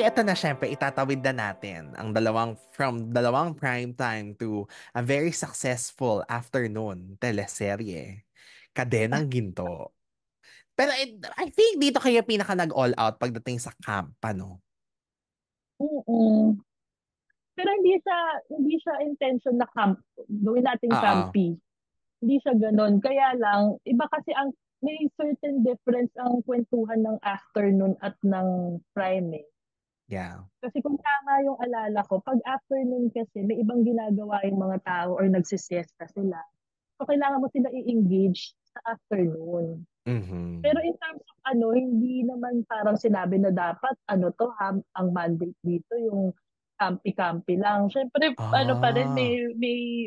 eto na syempre, itatawid na natin ang dalawang prime time to a very successful afternoon teleserye. Kadenang Ginto. Pero I think dito kayo pinaka nag-all out pagdating sa camp, ano? Mm. Pero hindi siya intention na gawin nating Oo. campy. Hindi siya gano'n. Kaya lang, iba kasi may certain difference ang kwentuhan ng afternoon at ng prime eh. Yeah. Kasi kung tama yung alala ko, pag afternoon kasi may ibang ginagawa yung mga tao or nagsisiesta sila. So kailangan mo sila i-engage sa afternoon. Pero Mhm. in terms of hindi naman parang sinabi na dapat ang mandate dito yung kampi-kampi lang. Siyempre pa rin Ah, may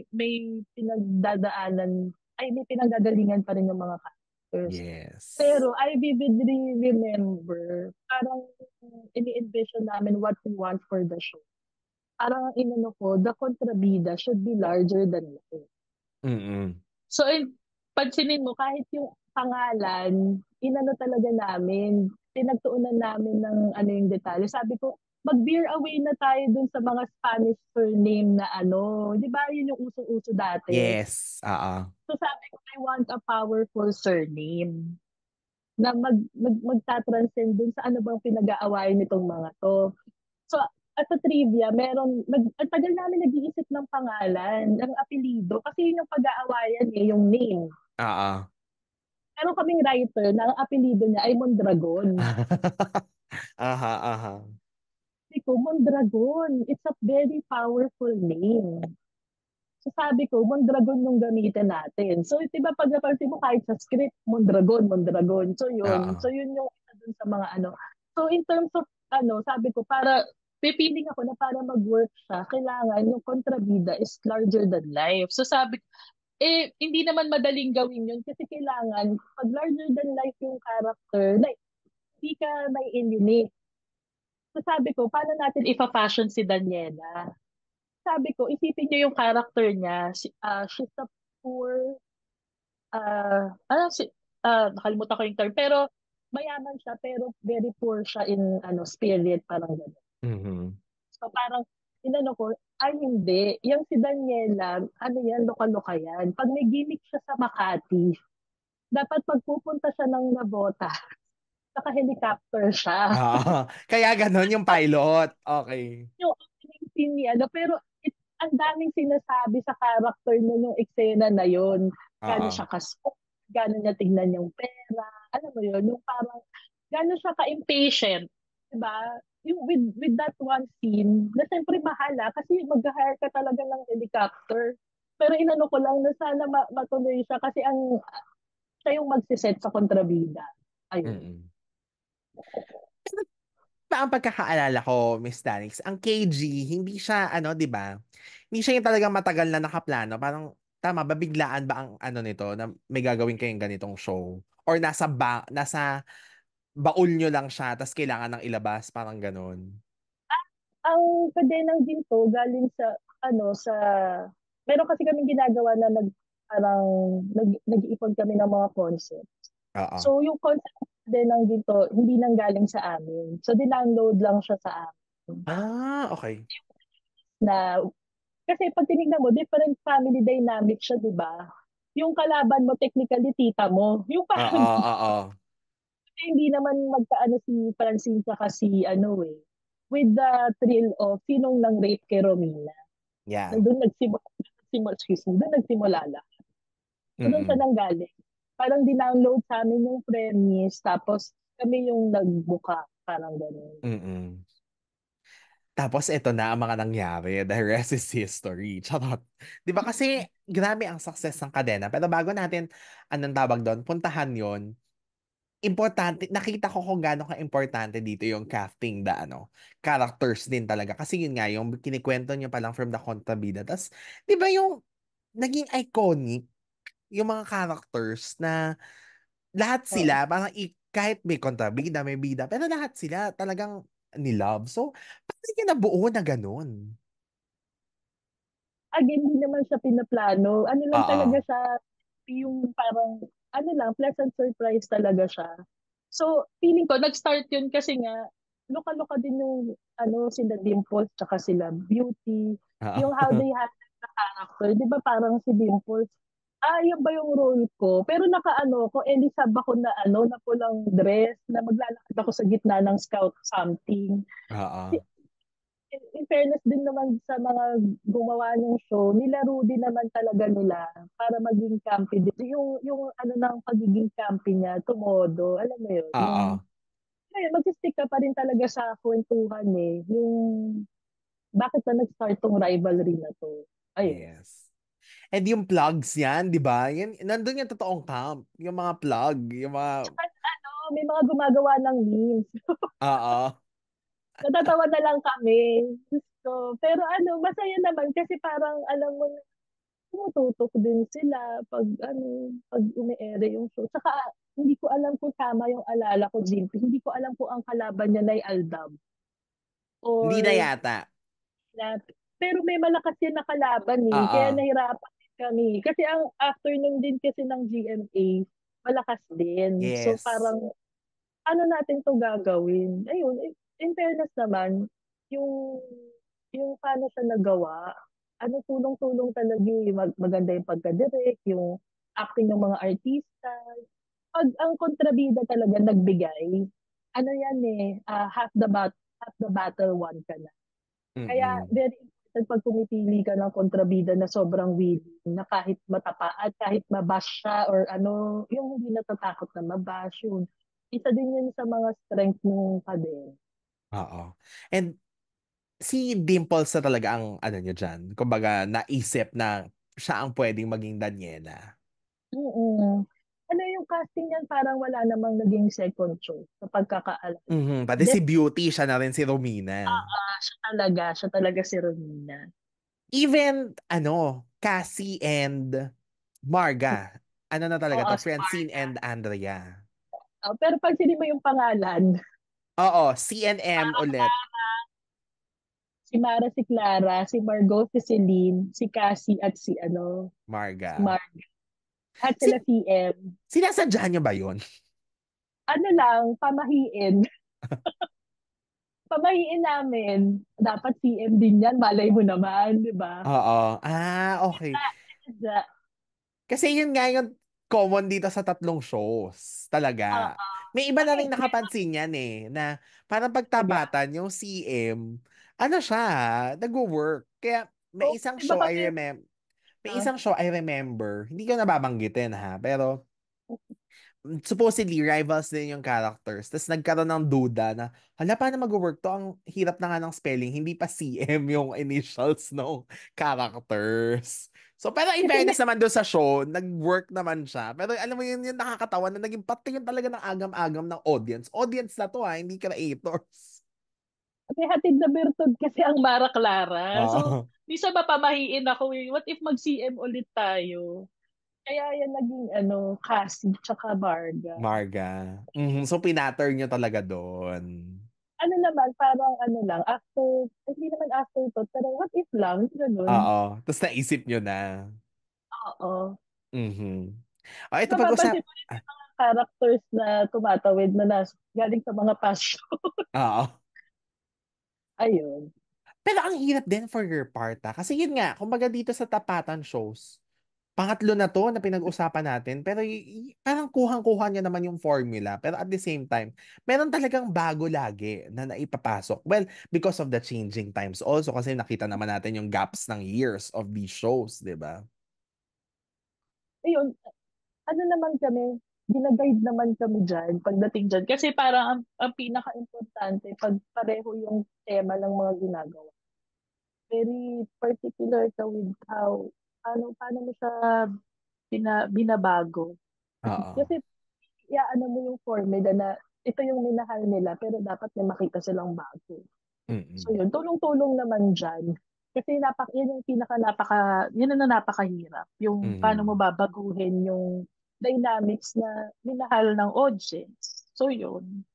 pinagdadaanan may pinanggagalingan pa rin yung mga characters. yes. Pero I vividly remember parang ini-envision namin what we want for the show. Parang ang inano ko, the kontrabida should be larger than life. Mm-mm. So, pansinin mo, kahit yung pangalan, inano talaga namin, pinagtuunan namin ng yung detalye. Sabi ko, mag-veer away na tayo dun sa mga Spanish surname na di ba yun yung uso-uso dati? Yes. Oo. So sabi ko, I want a powerful surname na magta-transcend dun sa ano bang pinag-aawayan nitong mga to. So, at sa trivia, ang tagal namin nag-iisip ng pangalan, ng apelido, kasi yun yung pag-aawayan yung name. Oo. Meron kaming writer na ang apelido niya ay Mondragon. Aha, aha. Sabi ko, Mondragon, it's a very powerful name. So sabi ko, Mondragon yung gamitin natin. So, di ba pag napansin mo kahit sa script, Mondragon, Mondragon. So Oo. yun. So yun yung isa dun sa mga ano. So in terms of sabi ko, pipiling ako na para mag-work siya, kailangan yung kontrabida is larger than life. So sabi ko, hindi naman madaling gawin yun kasi kailangan, pag larger than life yung character, na hindi ka may eliminate. So sabi ko, paano natin ipa-fashion si Daniela? Sabi ko, isipin niyo yung character niya. She's a poor, si, nakalimutan ko yung term, pero mayaman siya, pero very poor siya in spirit, parang gano'n. Mhm. So parang, inano ko, ay hindi, yung si Daniela, yan, loka-loka yan. Pag may gimmick siya sa Makati, dapat pagpupunta siya ng Nabota, naka-helicopter siya. Ah, kaya ganun yung pilot. Okay. Yung opening scene niya, pero ang daming sinasabi sa character niya nung eksena na yon. Gano'n Oo. siya kaspo, gano'n niya tignan yung pera, alam mo yun, yung parang, gano'n siya ka-impatient, diba? Yung with that one scene, na siyempre mahala, kasi mag-hire ka talaga ng helicopter. Pero inano ko lang na sana matuloy siya kasi siya yung magsiset sa kontrabida. Ayun. Mm. Pa ang pagkakaalala ko, Miss Danix, ang KG, hindi siya, ano, di ba? Hindi siya yung talagang matagal na nakaplano. Parang, tama ba, biglaan ba ang ano nito, na may gagawin kayong ganitong show? Or nasa baul nyo lang siya, tas kailangan nang ilabas, parang ganun. Ang kadenang ginto galing sa meron kasi kaming ginagawa na parang nag-iipon kami ng mga concept. Oo. So yung concept din ng ginto hindi nang galing sa amin. So dindownload lang siya sa amin. Ah, okay. Na kasi pag tinignan mo different family dynamic siya, 'di ba? Yung kalaban mo technically tita mo. Yung parang Oo, oo. hindi naman magkaano si Francine sa kasi with the thrill of sinong nang rape kay Romina. Yeah. Nandun doon nagsimula lang. So, doon sa Mm-mm. nanggaling. Parang dinownload sa amin yung premise, tapos kami yung nagbuka, parang gano'n. Mm-mm. Tapos ito na ang mga nangyari. The rest is history. Charot. 'Di ba kasi grabe ang success ng kadena. Pero bago natin, anong tawag doon, puntahan yon, importante, nakita ko kung gaano ka-importante dito yung crafting the characters din talaga. Kasi yun nga, yung kinikwento niyo pa lang from the kontrabida. Tapos, 'di ba yung naging iconic yung mga characters na lahat Oo. sila, parang kahit may kontrabida, may bida, pero lahat sila talagang nilove. So, parang kinabuo na ganun. Again, hindi naman siya pinaplano. Ano lang talaga Oo. siya, yung parang, pleasant surprise talaga siya. So, feeling ko, nag-start yun kasi nga, loka-loka din yung sila Dimples tsaka sila Beauty. Yung how Oo. they handle the character. Di ba parang si Dimples, yan ba yung role ko? Pero ko, Elisab ako na na pulang dress, na maglalakad ako sa gitna ng scout something. Oo. In fairness din naman sa mga gumawa ng show, nilaro din naman talaga nila para maging campy din. Yung ng pagiging campy niya, tumodo, alam mo yun, yung Oo. mag-stick ka pa rin talaga sa kwentuhan eh. Yung bakit na nag-start tong rivalry na to. Ayun. Yes. And yung plugs yan, di ba? Yan, nandun yung totoong camp. Yung mga plug, yung mga... Tsaka may mga gumagawa ng memes. Oo. Natatawa na lang kami. So, pero masaya naman kasi parang alam mo na tumututok din sila pag umi-ere yung show. Tsaka hindi ko alam kung tama yung alala ko, Jimpy. Hindi ko alam kung ang kalaban niya na ay Aldab Hindi na or yata. na, pero may malakas yan na kalaban eh. Kaya Oo. nahirapan din kami. Kasi ang afternoon din kasi ng GMA, malakas din. So Yes. parang ano natin to gagawin? Ayun, in fairness naman, yung yung paano siya nagawa, tulong-tulong talaga eh. Maganda yung pagka-direct, yung acting ng mga artista. Pag ang kontrabida talaga nagbigay, yan eh, half the battle won ka na. Kaya Mm-mm. very important pag pumipili ka ng kontrabida na sobrang willing, na kahit matapa at kahit mabash siya or yung hindi natatakot na mabash yun. Isa din yun sa mga strength ng pader. Oo. And si Dimples na talaga ang ano niya dyan. Kumbaga, naisip na siya ang pwedeng maging Daniela. Oo. Yung casting niyan parang wala namang naging second choice sa pagkakaalam. Mhm. Pati si Then, Beauty, siya na rin si Romina. siya talaga si Romina. Even, ano, Cassie and Marga. Ano na talaga Oo, to? si Francine Marga. and Andrea. Pero pag sinin mo yung pangalan, Oo, C and M ulit. si Mara si Clara, si Margot si Celine, si Cassie at si Marga. Marga. At sila Sin CM. Sinasadya niya ba yun? Pamahiin. Pamahiin namin. Dapat CM din yan. Malay mo naman, di ba? Oo. Ah, okay. Sinadya. Kasi yun nga yung common dito sa tatlong shows. Talaga. Oo. May iba na rin May nakapansin yan eh, na parang talaga. pagtapatan yung CM, ano siya, nag-work. Kaya So, di ba kami, may ah, isang show I remember, hindi ko nababanggitin ha, pero supposedly rivals din yung characters. Tapos nagkaroon ng duda na, hala, paano mag-work to? Ang hirap na nga ng spelling, hindi pa CM yung initials ng characters. So, pero in kasi may, fairness naman doon sa show, nag-work naman siya. Pero alam mo yun, yung nakakatawa na naging pati yun talaga ng agam-agam ng audience. Audience na to ha, hindi creators. may hatid na bertod kasi ang Mara Clara. So, Oo. minsan mapamahiin ako eh. What if mag-CM ulit tayo? Kaya yan naging Cassie tsaka Barga. Marga. Mhm. So, pinatter nyo talaga doon. Naman, parang lang, after, hindi naman after to, pero what if lang, ganun. Oo. Tapos naisip nyo na. Oo. Mhm. Ito Mapapansin pag-usap. mo rin yung mga characters na tumatawid na galing sa mga past show. Oo. Ayun. Pero ang hirap din for your part, ah. Kasi yun nga, kumbaga dito sa tapatan shows, pangatlo na to na pinag-usapan natin, pero parang kuhang-kuha niya naman yung formula. Pero at the same time, meron talagang bago lagi na naipapasok. Well, because of the changing times also, kasi nakita naman natin yung gaps ng years of these shows, di ba? Ayun, naman kami, ginaguide naman kami dyan, pagdating dyan. Kasi parang ang pinaka-importante, pag pareho yung tema ng mga ginagawa. Very particular ka with how, paano mo siya binabago. Oo. Kasi, mo yung formula na ito yung minahal nila, pero dapat may makita silang bago. So Mm-mm. yun, tulong-tulong naman dyan. Kasi yan yung yun ang napakahirap. Yung paano mo Mhm. babaguhin yung dynamics na minahal ng audience. So yun.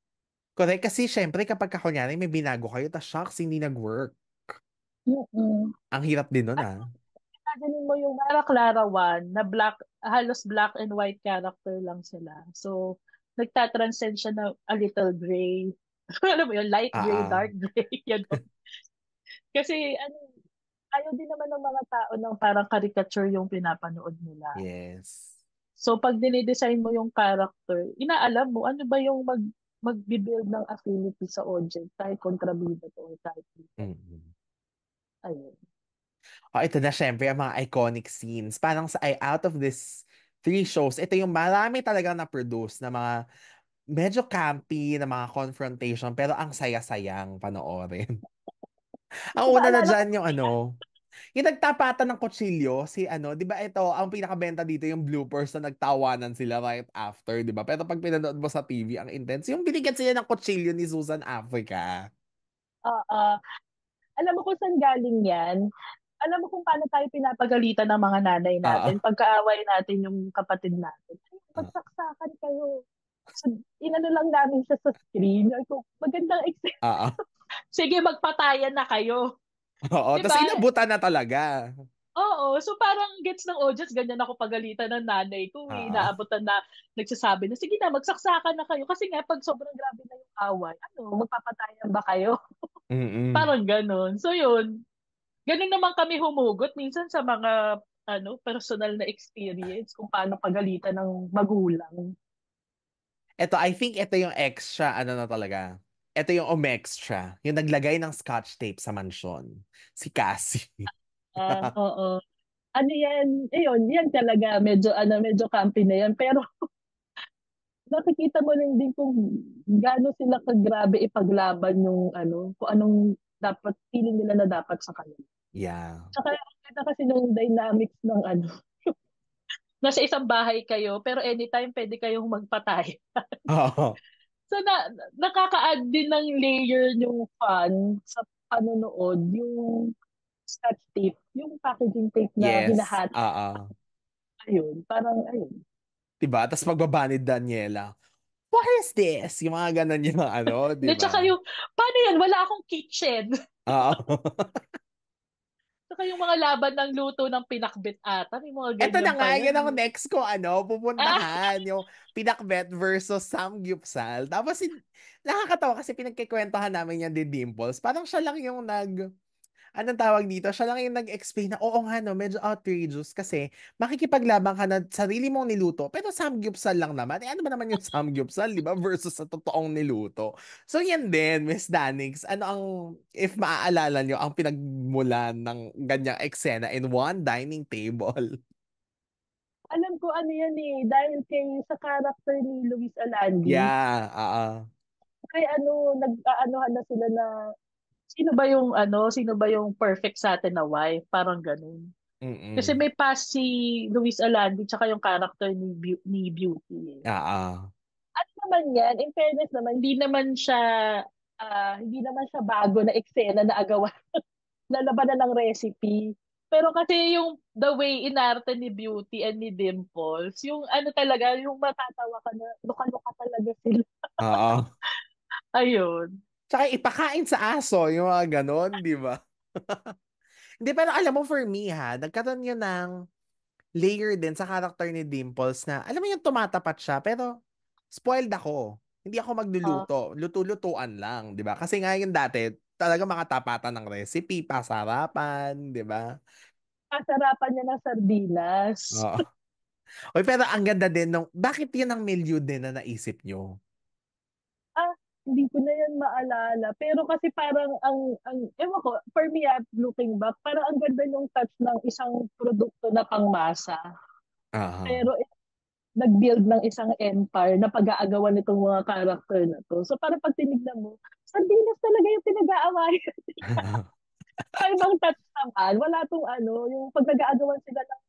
Correct. Kasi syempre kapag kunyari may binago kayo, tas shocks, hindi nag-work. Mm-mm. Ang hirap din nun At ah. imagine mo yung Mara Clara 1 na halos black and white character lang sila. So, nagtatranscend siya na a little gray. Alam mo yun, light gray, Ah, dark gray, yan. Kasi ano, ayaw din naman ng mga tao ng parang caricature yung pinapanood nila. yes. So pag dinidesign mo yung character, inaalam mo ano ba yung magbi-build ng affinity sa audience kahit kontrabida to or kahit hindi. Mm. Ayun. Oh, ito na syempre ang mga iconic scenes. Parang sa out of this three shows, ito yung marami talaga na-produce na mga medyo campy na mga confrontation pero ang saya-sayang panoorin. Ang una na Naalala ko, dyan yung yung nagtapatan ng kutsilyo, si di ba ito, ang pinakabenta dito yung bloopers na nagtawanan sila right after, di ba? Pero pag pinanood mo sa TV, ang intense, yung binigyan sila ng kutsilyo ni Susan Africa. ah, alam mo kung saan galing yan? Alam mo kung paano tayo pinapagalitan ng mga nanay natin, Ah, pagkaaway natin yung kapatid natin. Ay, ah, magsaksakan kayo. So, inano lang namin siya sa screen. Ay, ko, magandang example. ah. Sige, magpatayan na kayo. Oo, 'Di tapos ba? inabutan na talaga. Oo, so parang gets ng audience, ganyan ako pagalitan ng nanay ko, eh. Ah, Inaabutan na, nagsasabi na, sige na, magsaksakan na kayo. Kasi nga, pag sobrang grabe na yung away, magpapatayan ba kayo? mm. Parang ganon. So yun, ganun naman kami humugot minsan sa mga personal na experience kung paano pagalitan ng magulang. Ito, I think ito yung extra, na talaga. Ito yung umextra. Yung naglagay ng scotch tape sa mansyon. Si Cassie. Oo. Ano yan? Ayun, yan talaga. Medyo campy na yan. Pero nakikita mo lang din kung gaano sila kagrabe ipaglaban yung kung anong dapat, feeling nila na dapat sa kanila. Yeah. Tsaka ang ganda kasi ng dynamics ng nasa isang bahay kayo, pero anytime pwede kayong magpatay. Oo. So nakaka-add din ng layer yung fun sa panonood, yung scotch tape, yung packaging tape na Yes. hinahati. Oo. Ayun, parang ayun. Diba? Tapos magbaba ni Daniela. What is this? Yung mga ganun yung Hindi, tsaka diba? yung, paano yan? Wala akong kitchen. Oo. Tsaka yung mga laban ng luto ng pinakbet ata, may mga Eto ganyan na pa nga, yan. yan ang next ko, Ah, pupuntahan. Yung Pinakbet versus Samgyupsal. Tapos, nakakatawa kasi pinagkikwentuhan namin yan di Dimples. Parang siya lang yung anong tawag dito? Siya lang yung nag-explain na, oo nga no, medyo outrageous kasi makikipaglaban ka na sarili mong niluto, pero samgyupsal lang naman. Ano ba naman yung samgyupsal, di ba? Versus sa totoong niluto. So yan din, Miss Danix, if maaalala nyo, ang pinagmulan ng ganyang eksena in one dining table. alam ko ano yan eh, dahil sa character ni Luis Alandi, Yeah, kay nag-aanohan na sila na sino ba yung perfect sa atin na wife, parang ganun. Kasi mm may past si Luis Alandi tsaka yung character ni Beauty eh. Ano naman yan, in fairness naman, hindi naman siya bago na eksena na agawan, lalabanan ng recipe. Pero kasi yung the way inarte ni Beauty and ni Dimples, yung talaga, yung matatawa ka na, luka-luka talaga sila. oo. Ayun. Tsaka ipakain sa aso, yung mga ganon, di ba? Hindi, pero alam mo, for me ha, nagkaroon yun ng layer din sa character ni Dimples na, alam mo yung tumatapat siya, pero spoiled ako. Hindi ako Uh, magluluto. Luto-lutuan lang, di ba? Kasi nga yung dati, talaga makatapatan ng recipe, pasarapan, di ba? Kasarapan niya ng sardinas. Oo. Oy, pero ang ganda din bakit yun ang milieu din na naisip nyo? Ah, hindi ko na yan maalala. Pero kasi parang ewan ko, for me, looking back, parang ang ganda yung touch ng isang produkto na pangmasa. Aha. Pero nag-build ng isang empire na pag-aagawan nitong mga character na to. So parang pag tinignan mo, sardinas talaga yung pinag-aawayan. Sa ibang touch naman, wala tong yung pag nag-aagawan sila ng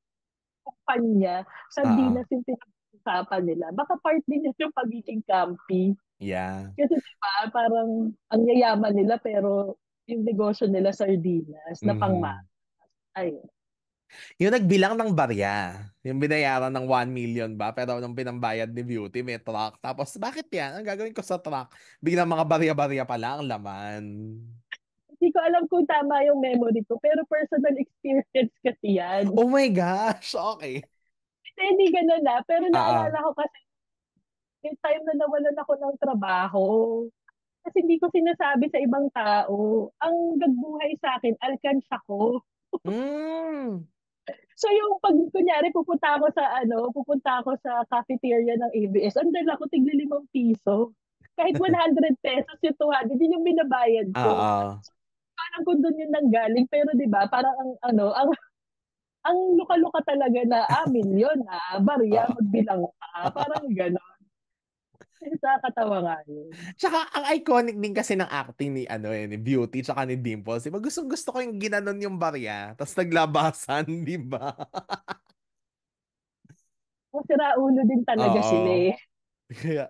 kumpanya, Oo. sardinas yung pinag-usapan nila. Baka part din yun yung pagiging campy. Yeah. Kasi diba, parang ang yayaman nila pero yung negosyo nila sardinas na pangma. Mhm. Ayun. Yung nagbilang ng barya, yung binayaran ng 1 million ba, pero nung pinambayad ni Beauty, may truck. Tapos, bakit yan? Ang gagawin ko sa truck? Biglang mga barya-barya pala ang laman. Hindi ko alam kung tama yung memory ko, pero personal experience kasi yan. Oh my gosh, okay. Hindi ganun na, pero Ah, naalala ko kasi yung time na nawalan ako ng trabaho, Kasi hindi ko sinasabi sa ibang tao. Ang nagbuhay sa akin, alkansya ko. Hmm. So yung pag kunyari pupunta ako sa cafeteria ng ABS, ang dala ko tigli ₱5. Kahit 100 pesos yung 200, yun yung binabayad ko. Oo. So, parang kung doon yun nanggaling, pero 'di ba, parang ang luka-luka talaga na, milyon, barya, Oo. magbilang ka, parang gano'n. Nakakatawa nga yun. Tsaka ang iconic din kasi ng acting ni ano ni Beauty tsaka ni Dimples. Diba? Gustong gusto ko yung ginanon yung barya, tapos naglabasan, di ba? Ang siraulo din talaga sila Oo. eh. Kaya,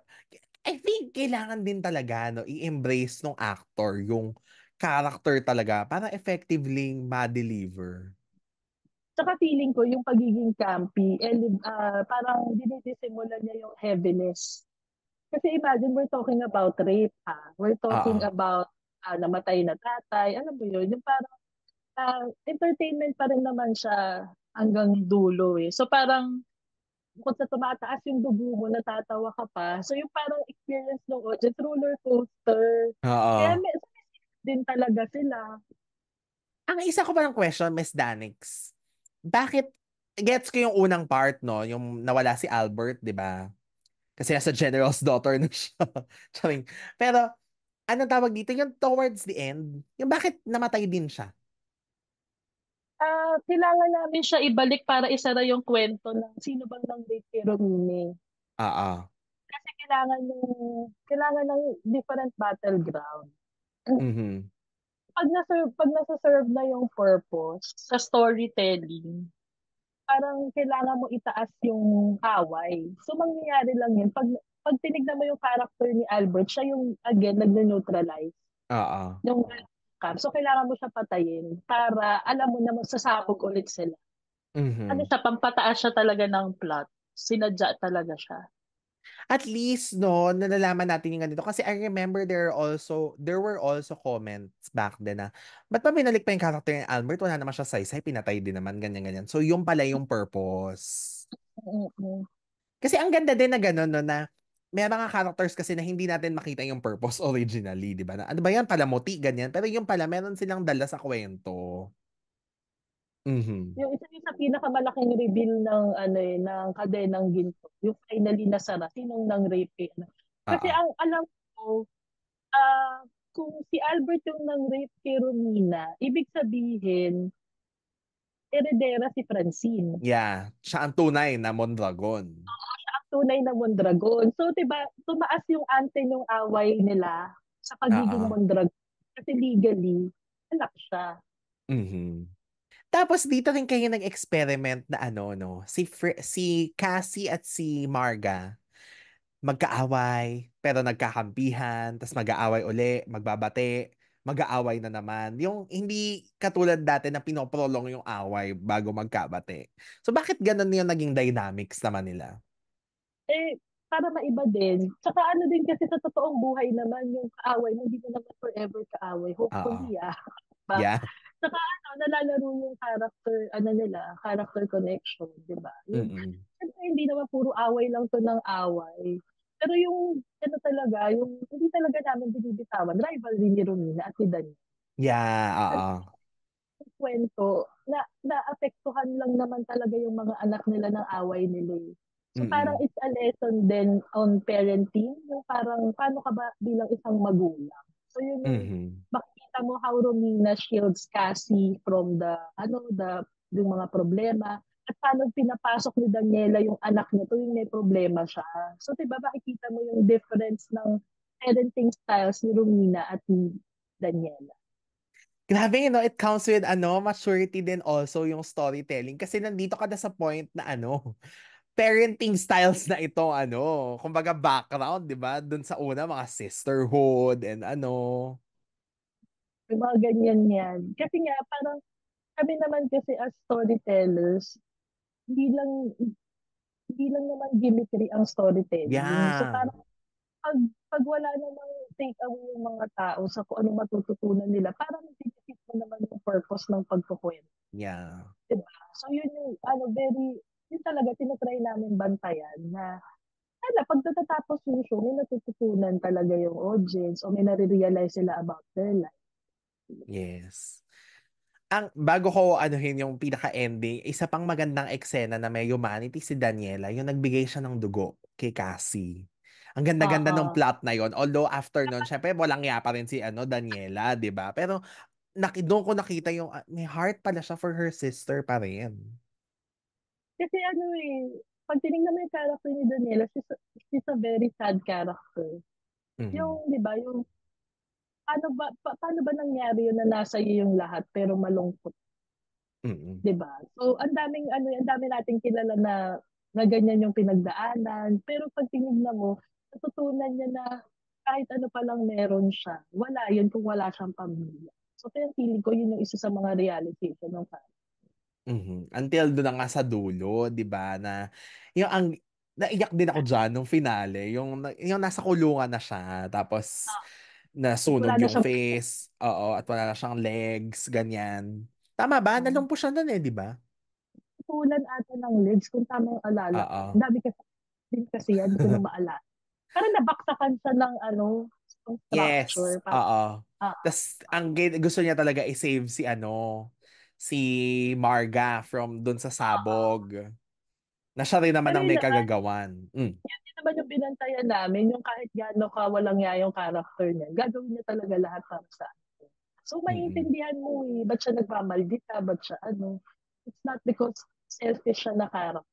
I think kailangan din talaga no, i-embrace ng actor yung character talaga para effectively ma-deliver. Tsaka feeling ko yung pagiging campy, parang dinidisimulan niya yung heaviness. Kasi imagine, we're talking about rape, ha? We're Oo. talking about namatay na tatay. Alam mo yun? Yung parang entertainment pa rin naman siya hanggang dulo eh. So parang bukod sa tumataas yung dugo mo, natatawa ka pa. So yung parang experience ng audience, roller coaster. Kaya Oo. din talaga sila. Ang isa ko parang question, Miss Danix. Bakit, gets ko yung unang part, no? Yung nawala si Albert, di ba? Kasi nasa general's daughter na siya. Charing. Pero, anong tawag dito? Yung towards the end, yung bakit namatay din siya? Kailangan namin siya ibalik para isara yung kwento ng sino bang nang rape kay Romine. Oo. Kasi kailangan ng different battleground. Mhm. Pag nasa-serve na yung purpose sa storytelling, parang kailangan mo itaas yung away. So mangyayari lang yun pag tinignan mo yung character ni Albert, siya yung again nagne-neutralize Oo. yung camp. So kailangan mo siya patayin para alam mo na magsasabog ulit sila. Ano Mhm. siya, pampataas siya talaga ng plot. Sinadya talaga siya. At least, no, nalalaman natin yung ganito. Kasi I remember there were also comments back then na, ba't pa binalik pa yung character ni Albert? Wala naman siya saysay, pinatay din naman, ganyan-ganyan. So, yung pala yung purpose. Mm-mm. Kasi ang ganda din na gano'n, no, na may mga characters kasi na hindi natin makita yung purpose originally, di ba? Na, ano ba yan? Palamuti, ganyan. Pero yung pala, meron silang dala sa kwento. Mhm. Yung isa sa pinakamalaking reveal ng ng Kadenang Ginto, yung finally nasara, sinong nang rape kay ano. Kasi Oo. ang alam ko, ah, kung si Albert yung nang rape kay Romina, ibig sabihin, eredera si Francine. Yeah. Siya ang tunay na Mondragon. Ang tunay na Mondragon. So, 'di ba, tumaas yung ante ng away nila sa pagiging Oo. Mondragon. Kasi legally, anak siya. Mhm. Tapos dito rin kayo nag-experiment na ano, no? Si Cassie at si Marga magkaaway, pero nagkakampihan, tapos mag-aaway uli, magbabate, mag-aaway na naman. Yung hindi katulad dati na pinoprolong yung away bago magkabate. So bakit ganun yung naging dynamics naman nila? Para maiba din. Tsaka ano din kasi sa totoong buhay naman, yung kaaway mo, hindi mo naman forever kaaway. Oo. Hopefully, ba? Yeah. Tsaka nalalaro yung character connection, di ba? Yung, Mm-mm. siyempre, hindi naman puro away lang to ng away. Pero yung, talaga, yung, hindi talaga namin binibitawan, rivalry ni Romina at ni Dani. Yeah, oo. Kwento na naapektuhan lang naman talaga yung mga anak nila ng away nila eh. So parang Mm-mm. it's a lesson then on parenting, yung parang paano ka ba bilang isang magulang. So yun yung Mhm. makikita mo how Romina shields Cassie from yung mga problema at paano pinapasok ni Daniela yung anak niya tuwing may problema siya. So 'di ba makikita mo yung difference ng parenting styles ni Romina at ni Daniela. Grabe, no? It comes with maturity din also yung storytelling. Kasi nandito ka na sa point na parenting styles na ito, kumbaga background, di ba? Dun sa una, mga sisterhood and May mga ganyan yan. Kasi nga, parang kami naman kasi as storytellers, hindi lang, hindi lang naman gimmickry ang storytelling. So yeah, parang pag wala namang take away yung mga tao sa kung ano matututunan nila, parang defeat mo naman yung purpose ng pagkukwento. yeah. Diba? So yun yung, yun talaga tinatry namin bantayan na wala, pag natatapos yung show, may natututunan talaga yung audience o may nare-realize sila about their life. Yes. Bago ko anuhin yung pinaka-ending, isa pang magandang eksena na may humanity si Daniela, yung nagbigay siya ng dugo kay Cassie. Ang ganda-ganda ng Oo. plot na yon. Although after nun, syempre walang ya pa rin si Daniela, 'di ba? Pero doon ko nakita yung may heart pala siya for her sister pa rin. Kasi ano eh, pag tinignan mo yung character ni Daniela, she's a very sad character. Mhm. Yung, di ba, yung, paano ba nangyari yun na nasa iyo yung lahat pero malungkot, Mhm. di ba? So, ang dami nating kilala na ganyan yung pinagdaanan. Pero pag tinignan mo, natutunan niya na kahit ano palang meron siya, wala yun kung wala siyang pamilya. So, kaya feeling ko yun yung isa sa mga realization ng fan. Mhm. Until doon na nga sa dulo, 'di ba, na yung naiyak din ako diyan nung finale, yung nasa kulungan na siya tapos Wala nasunog na yung siyang face, oo, at wala na siyang legs, ganyan. Tama ba? Nalumpo siya nun eh, 'di ba? putulan ata ng legs kung tama yung alala ko. Oo. Ang dami kasi din kasi yan, hindi ko na maalala. Parang nabaksakan siya ng ng structure. Yes, Parang, oo. Tas gusto niya talaga i-save si Marga from dun sa sabog. Na siya rin naman pero ang yun may naman, kagagawan. Mm. yun din naman yung binantayan namin, yung kahit gaano ka walang ya yung character niya, gagawin niya talaga lahat para sa atin. So, Mm. maiintindihan mo ba't siya nagmamaldita, ba't siya it's not because selfish siya na character.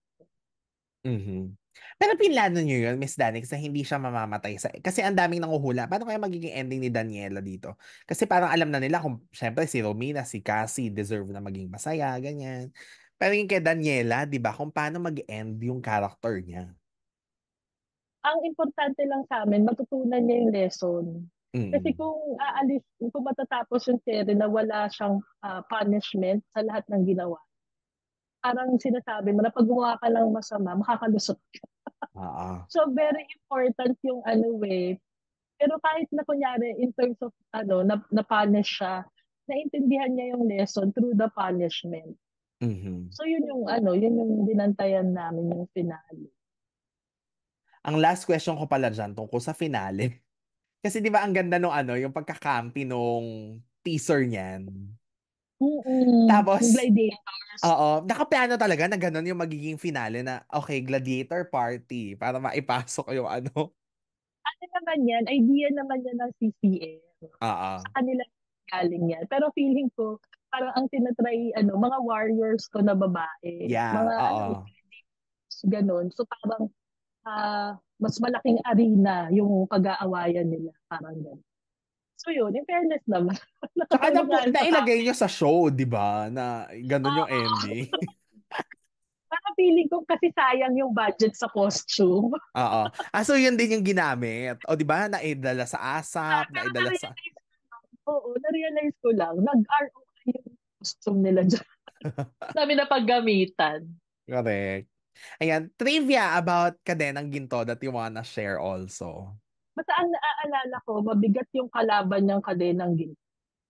Mhm. Pero pinlano niyo yun, Miss Danix, na hindi siya mamamatay kasi ang daming nanguhula. Paano kaya magiging ending ni Daniela dito? Kasi parang alam na nila kung syempre si Romina, si Cassie deserve na maging masaya, ganyan. Pero yung kay Daniela, 'di ba, kung paano mag-end yung character niya. Ang importante lang sa amin, matutunan niya yung lesson. Kasi Mm. kung matatapos yung serie na wala siyang punishment sa lahat ng ginawa, parang sinasabi mo na pag gumawa ka ng masama, makakalusot. Oo. So, very important yung pero kahit na kunyari, in terms of na-punish siya, naintindihan niya yung lesson through the punishment. Mhm. So, yun yung binantayan namin yung finale. Ang last question ko pala dyan tungkol sa finale. Kasi 'di ba ang ganda nung yung pagkakampi nung teaser niyan. Mm-mm. Yung Tapos gladiators. oo, nakaplano talaga na gano'n yung magiging finale na, okay, gladiator party para maipasok yung Ano naman yan, idea naman yan ng CCM. Sa oo. kanila galing yan. Pero feeling ko, parang ang tinatry, mga warriors ko na babae, Yeah, mga oo. ganun. So parang mas malaking arena yung pag-aawayan nila. Parang ganun. So yun, in fairness naman, Tsaka nakatulong nga sa nailagay amin. nyo sa show, 'di ba, na gano'n yung ending. Parang feeling ko kasi sayang yung budget sa costume. Oo. So yun din yung ginamit. O 'di ba, naidala sa ASAP, Pero naidala sa na-realize ko lang, nag-ROI yung costume nila dyan. Dami na paggamitan. correct. Ayan, trivia about Kadenang Ginto that you wanna share also. Basta ang naaalala ko, mabigat yung kalaban niyang kadenang ginto.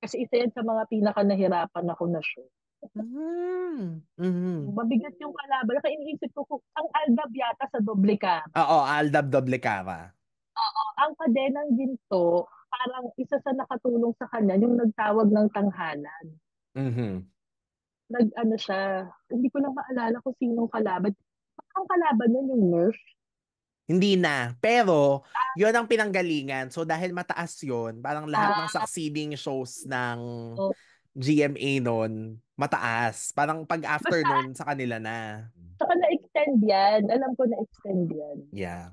Kasi isa yan sa mga pinaka nahirapan ako na show. Mm. Mhm. Mabigat yung kalaban. Kaya iniisip ko kung ang Aldab yata sa doble ka. Oo, Aldab Doble Cara. Ang kadenang ginto, parang isa sa nakatulong sa kanya, yung nagtawag ng tanghalan. Mhm. Nag-ano siya, hindi ko lang maalala kung sinong kalaban. Ang kalaban nun yung nurse. Hindi na. Pero, yon ang pinanggalingan. So, dahil mataas yon, parang lahat ng Ah, succeeding shows ng oh. GMA nun, mataas. Parang pag after Basta, nun, sa kanila na. saka na-extend yan. Alam ko na-extend yan. Yeah.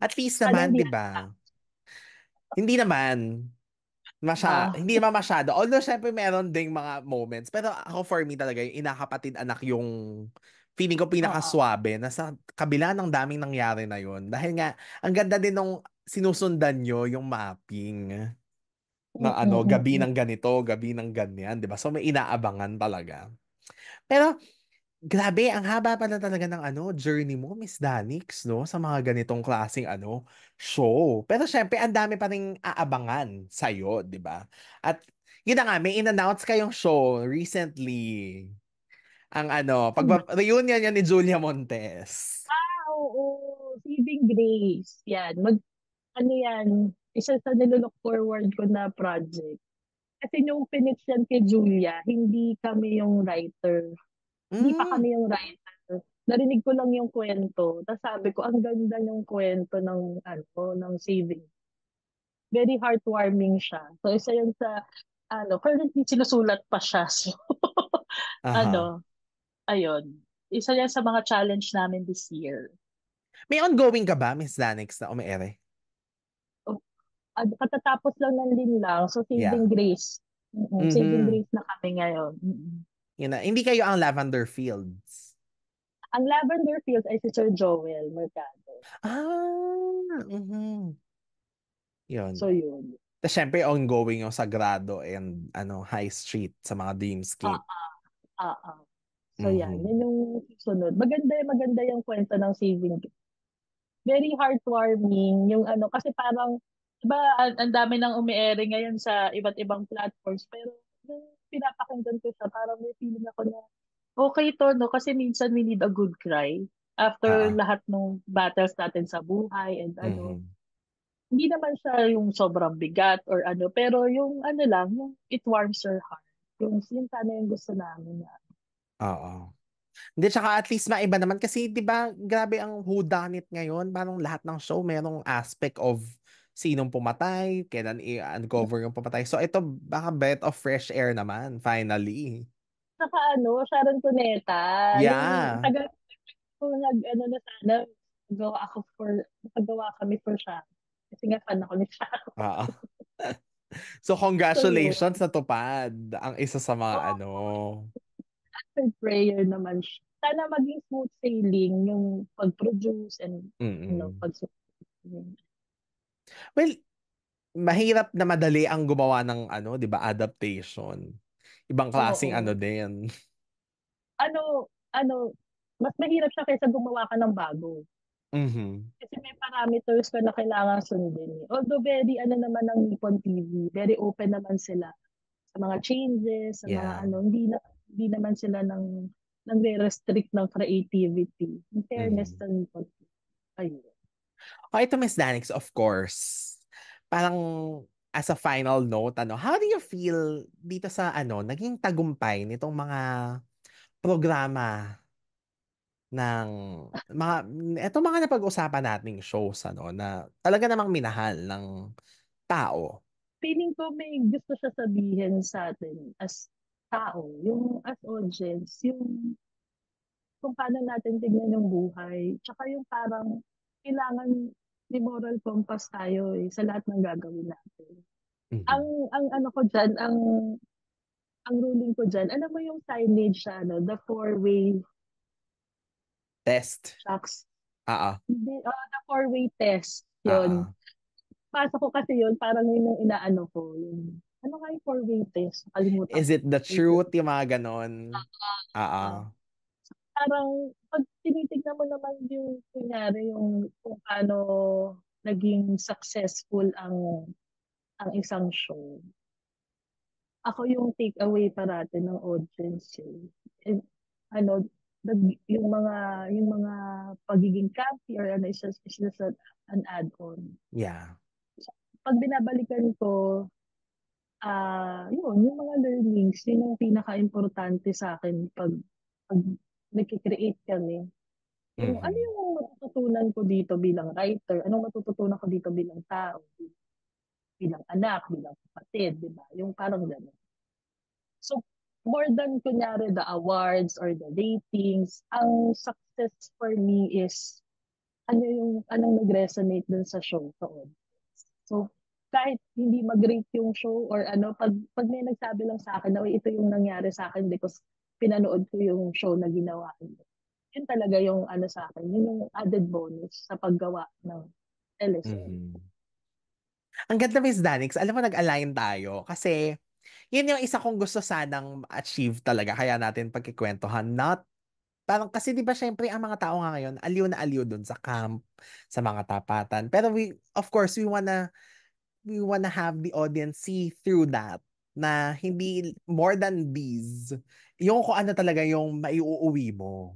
At least Sana naman, hindi 'di ba? Hindi naman. ah, Hindi naman masyado. Although, syempre, meron ding mga moments. Pero ako, for me talaga, yung inakapatid anak yung feeling ko oo. pinakaswabe na sa kabila ng daming nangyari na yun. Dahil nga, ang ganda din nung sinusundan nyo yung mapping Mm, na mm, gabi mm. ng ganito, gabi ng ganyan, 'di ba? So may inaabangan talaga. Pero grabe, ang haba pala talaga ng journey mo, Miss Danix, no, sa mga ganitong klaseng show. Pero syempre, ang dami pa ring aabangan sa 'di ba? At yun na nga, may in-announce kayong show recently. Ang Ano ba? reunion niya ni Julia Montes. Oo. Saving Saving Grace. Yan. Ano yan, isa sa nilook forward ko na project. Kasi yung pinitch yan kay Julia, hindi kami yung writer. Hindi pa Mm. kami yung writer. Narinig ko lang yung kwento. Tapos sabi ko, ang ganda yung kwento ng Saving. Very heartwarming siya. So, isa yun sa, currently sinusulat pa siya. So, Aha. ayun. Isa yan sa mga challenge namin this year. May ongoing ka ba, Miss Danix, na umiere? So, katatapos lang ng linlang, so Yeah. Saving Grace. Saving Mhm. Grace na kami ngayon. Yun na. Hindi kayo ang Lavender Fields. Ang Lavender Fields ay si Sir Joel Mercado. Ah, mhm. So, Yun. yun. Tapos syempre ongoing yung Sagrado and High Street sa mga Ah, Dreamscape. ah, ah. So, yan. Mhm. Yan yung sunod. Maganda, maganda yung kwento ng Saving Grace. Very heartwarming. Yung kasi parang, diba, ang dami nang umiere ngayon sa iba't ibang platforms. Pero, yung pinapakinggan ko siya, parang may feeling ako na, okay to, no? Kasi minsan we need a good cry. After Ah. lahat ng battles natin sa buhay and Mhm. hindi naman siya yung sobrang bigat or pero yung lang, yung it warms your heart. Yung sana yung gusto namin na. Oo. Hindi, tsaka at least maiba naman kasi 'di ba grabe ang whodunit ngayon. Parang lahat ng show merong aspect of sinong pumatay, kailan i-uncover yung pumatay. So ito baka breath of fresh air naman, finally. Saka Sharon Cuneta, yung Yeah. tagal ko na sana, magawa kami for siya. Kasi nga fan ako ni Sharon. Oo. So So yun. congratulations na tupad ang isa sa mga Oo, answered prayer naman siya. Sana maging smooth sailing yung pag-produce and Mm. pag Well, mahirap na madali ang gumawa ng 'di ba, adaptation. Ibang klaseng Oo. din. Ano, mas mahirap siya kaysa gumawa ka ng bago. Mhm. Kasi may parameters ka na kailangan sundin, eh. Although very naman ng Nippon TV, very open naman sila sa mga changes, sa mga Yeah. hindi naman sila nagre-restrict ng creativity. In fairness Mhm. sa Nippon TV. Ayun. Oh, ito Miss Danix, of course. Parang as a final note, how do you feel dito sa naging tagumpay nitong mga programa ng mga etong mga napag-usapan nating shows na talaga namang minahal ng tao. Feeling ko may gusto siya sabihin sa atin as tao, yung as audience, yung kung paano natin tignan yung buhay. Tsaka yung parang kailangan may moral compass tayo sa lahat ng gagawin natin. Ang Mhm. ang ano ko diyan, ang ruling ko diyan, alam mo yung signage sa the four-way Test. tracks. Oo. Hindi, the four-way test. Yun. Oo. Pasok ko kasi yun, parang yun yung inaano ko. Yung, ano nga yung four-way test? Nakalimutan Is ko. it the Wait lang. truth? Yung mga ganon. Oo. Ah, parang pag tinitignan mo naman yung kunyari yung kung paano naging successful ang isang show. Ako yung take away parati ng audience. And, ano, yung mga pagiging campy or is just an add-on. Yeah. Pag binabalikan ko, yun, yung mga learnings, yun yung pinaka-importante sa akin pag nag-create kami. Yung ano Mhm. yung matututunan ko dito bilang writer? Anong matututunan ko dito bilang tao? Bilang anak, bilang kapatid, di ba? Yung parang gano'n. So, more than kunyari the awards or the ratings, ang success for me is anong nag-resonate dun sa show ko. So, kahit hindi mag-rate yung show or pag may nagsabi lang sa akin na, "Uy, ito yung nangyari sa akin because pinanood ko yung show na ginawa niyo." Yun talaga yung sa akin, yun yung added bonus sa paggawa ng LSM. Mhm. Ang ganda, Miss Danix. Alam mo, nag-align tayo. Kasi, yun yung isa kong gusto sanang achieve talaga. Kaya natin pagkikwentuhan. Not, parang kasi di ba syempre ang mga tao nga ngayon, aliw na aliw dun sa camp, sa mga tapatan. Pero of course, we wanna have the audience see through that na hindi more than these yung kung ano talaga yung maiuuwi mo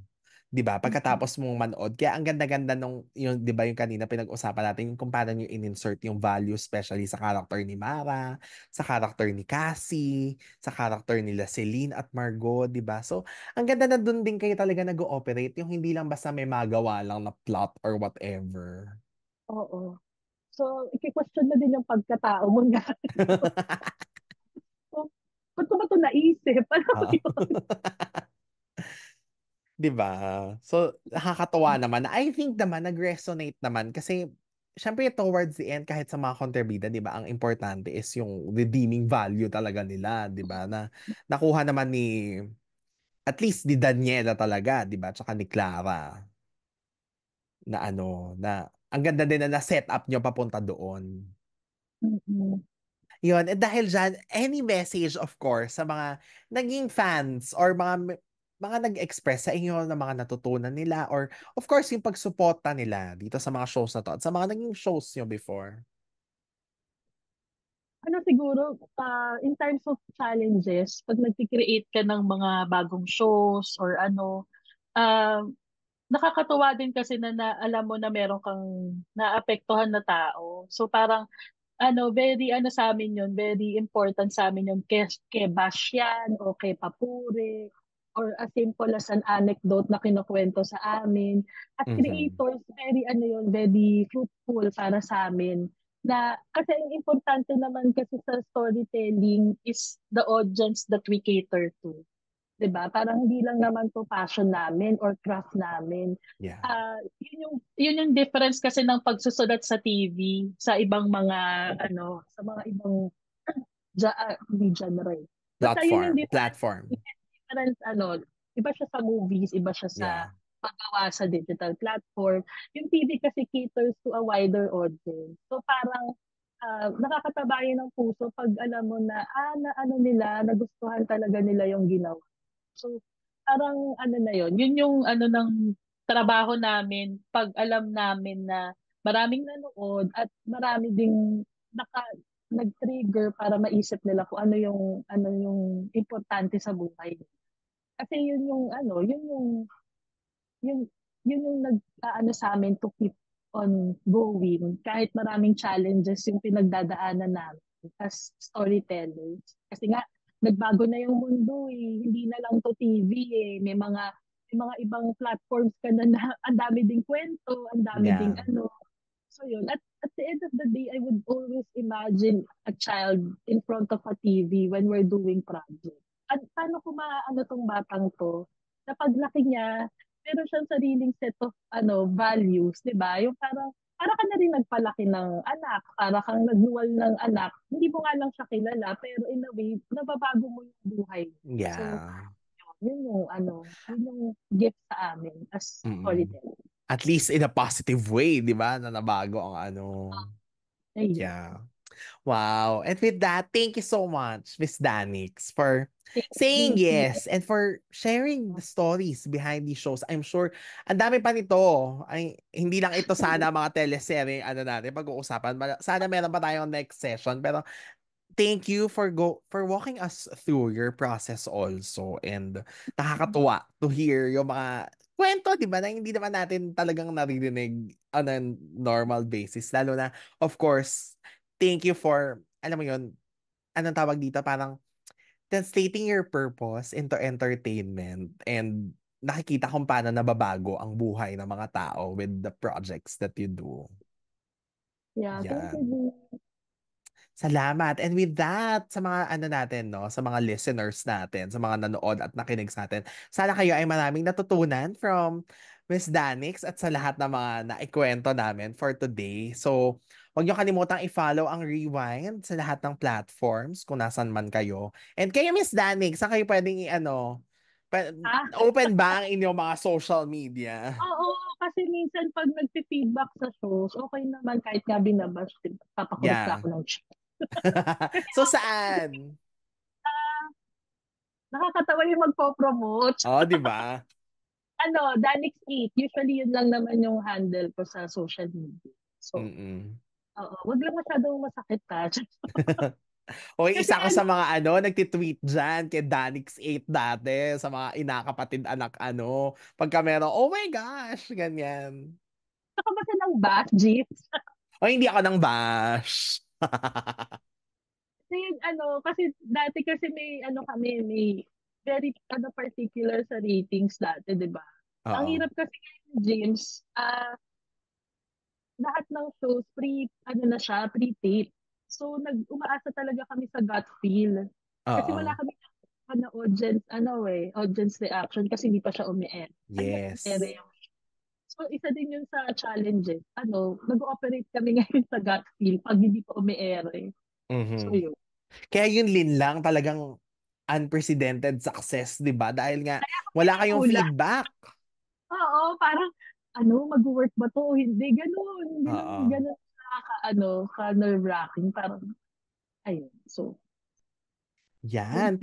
'Di ba? Mm. Pagkatapos mong manood. Kaya ang ganda-ganda nung yung 'di ba yung kanina pinag-usapan natin kung paano niyo in-insert yung value especially sa character ni Mara, sa character ni Cassie, sa character nila Celine at Margot, 'di ba? So, ang ganda na dun din kayo talaga nag-ooperate, yung hindi lang basta may magawa lang na plot or whatever. Oo. So, iki-question mo din yung pagkatao mo nga. So, ba't ko ba ito naisip? Alam mo Oo. yun? 'Di ba? So, nakakatuwa naman. I think naman nag-resonate naman kasi syempre towards the end kahit sa mga kontrabida, 'di ba, ang importante is yung redeeming value talaga nila, 'di ba? Na nakuha naman ni at least ni Daniela talaga, 'di ba? Tsaka ni Clara na ano, na ang ganda din na na-set up nyo papunta doon. Mm-mm. Yun, at dahil dyan, any message of course sa mga naging fans or mga nag-express sa inyo ng mga natutunan nila or of course yung pagsuporta nila dito sa mga shows na to at sa mga naging shows nyo before. Ano siguro, in terms of challenges, pag nag-create ka ng mga bagong shows or ano, um, nakakatuwa din kasi na alam mo na meron kang naapektuhan na tao. So parang very ano sa amin yun, very important sa amin yun kay Bash yan o kay Papure or as simple as an anecdote na kinukwento sa amin. At Mhm. creators, very ano yun, very fruitful para sa amin. Na, kasi ang importante naman kasi sa storytelling is the audience that we cater to. 'Di ba? Parang hindi lang naman 'to passion namin or craft namin. Yeah. Yun yung difference kasi ng pagsusulat sa TV sa ibang mga sa mga ibang hindi genre. Basta yun yung Platform. difference iba siya sa movies, iba siya sa Yeah. paggawa sa digital platform. Yung TV kasi caters to a wider audience. So parang nakakatabayan ng puso pag alam mo na na ano nila, nagustuhan talaga nila yung ginawa. So, parang ano na yun yung ano ng trabaho namin pag alam namin na maraming nanood at marami ding naka nag-trigger para maisip nila kung ano yung importante sa buhay. Kasi yun yun yung nag-aano sa amin to keep on going kahit maraming challenges yung pinagdadaanan namin as storytellers. Kasi nga nagbago na yung mundo eh. Hindi na lang to TV eh. May mga ibang platforms ka na ang dami ding kwento, ang dami ding Yeah. ano. So yun, at the end of the day, I would always imagine a child in front of a TV when we're doing project. At paano ko maaano tong batang to? Na paglaki niya, meron siyang sariling set of values, 'di ba? Yung parang para ka na rin nagpalaki ng anak, para kang nagluwal ng anak. Hindi mo nga lang siya kilala, pero in a way, nababago mo yung buhay. So, Yeah. yun yung gift sa amin as Mm. storyteller. At least in a positive way, 'di ba? Na nabago ang ano. Ayun. Yeah. Wow. And with that, thank you so much, Miss Danix, for Thank saying you, Tia. yes and for sharing the stories behind these shows. I'm sure ang dami pa nito. Ay, hindi lang ito sana mga teleserye ano natin pag-uusapan. Sana meron pa tayong next session. Pero thank you for walking us through your process also and nakakatuwa to hear yung mga kwento, 'di ba, na hindi naman natin talagang naririnig on a normal basis. Lalo na, of course, thank you for, alam mo yun, anong tawag dito, parang translating your purpose into entertainment and nakikita kung paano nababago ang buhay ng mga tao with the projects that you do. Yeah, thank you, Yan. Lee. Salamat. And with that, sa mga ano natin, no, sa mga listeners natin, sa mga nanood at nakinig sa atin, sana kayo ay maraming natutunan from Miss Danix at sa lahat ng mga naikwento namin for today. So, huwag niyo kalimutang i-follow ang Rewind sa lahat ng platforms kung nasan man kayo. And kayo, Miss Danix, saan kayo pwedeng Ah, open ba ang inyong mga social media? oo, kasi minsan pag nagpi-feedback sa shows, okay naman kahit nga binabash, papakulit ka Yeah. ako ng chat. Kasi So, saan? nakakatawa yung magpo-promote. Oh, di ba? Danix8. Usually yun lang naman yung handle ko sa social media. So, Mm-mm. oo, wag lang masyadong masakit ka. Oy, Kasi isa ko sa ano, mga nagtitweet dyan kay Danix8 dati, sa mga inakapatid anak pagka meron, oh my gosh, ganyan. saka ba siya ng bath, Jeep? O hindi ako ng bash. Kasi kasi dati kasi may kami, may very particular sa ratings dati, 'di ba? Ang Oo. hirap kasi ngayon, James, lahat ng shows na siya, pre-tape. So umaasa talaga kami sa gut feel. Kasi wala Oo. kami na audience audience reaction kasi hindi pa siya umi-air. Ay, Yes. ere yung So, isa din yun sa challenges. Nag-ooperate kami ngayon sa gut feel pag hindi pa umi-ere. So, Mhm. yun. Kaya yun lang talagang unprecedented success, 'di ba? Dahil nga wala kayong Pinihula. feedback. Oo, parang, mag-work ba to? Hindi, ganun. Ganun, Oo. ganun ka-nerve-wracking. Parang, ayun. So, yun. Yan.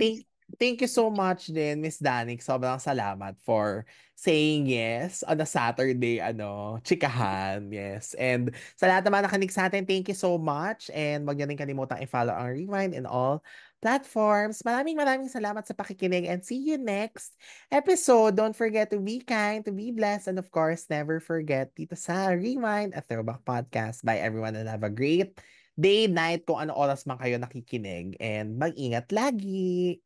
Thank you so much din, Miss Danik. Sobrang salamat for saying yes on a Saturday, chikahan. Yes. And sa lahat naman nakinig sa atin, thank you so much. And wag niyo rin kalimutang i-follow ang Rewind in all platforms. Maraming maraming salamat sa pakikinig and see you next episode. Don't forget to be kind, to be blessed, and of course, never forget dito sa Rewind, a throwback podcast. Bye everyone and have a great day, night, kung ano oras man kayo nakikinig. And mag-ingat lagi!